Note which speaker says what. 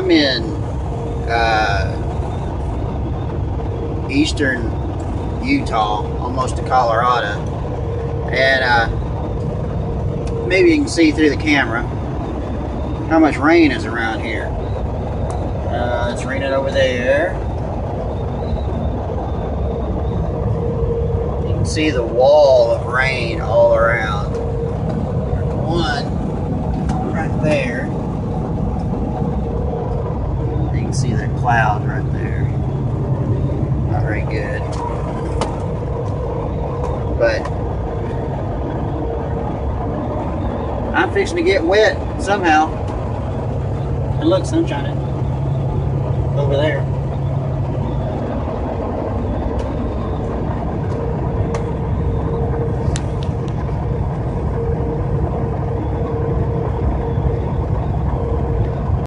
Speaker 1: I'm in eastern Utah, almost to Colorado, and maybe you can see through the camera how much rain is around here. It's raining over there. You can see the wall of rain all around. There's one right there. You can see that cloud right there. Not very good. But I'm fixing to get wet somehow. And look, sunshine over there.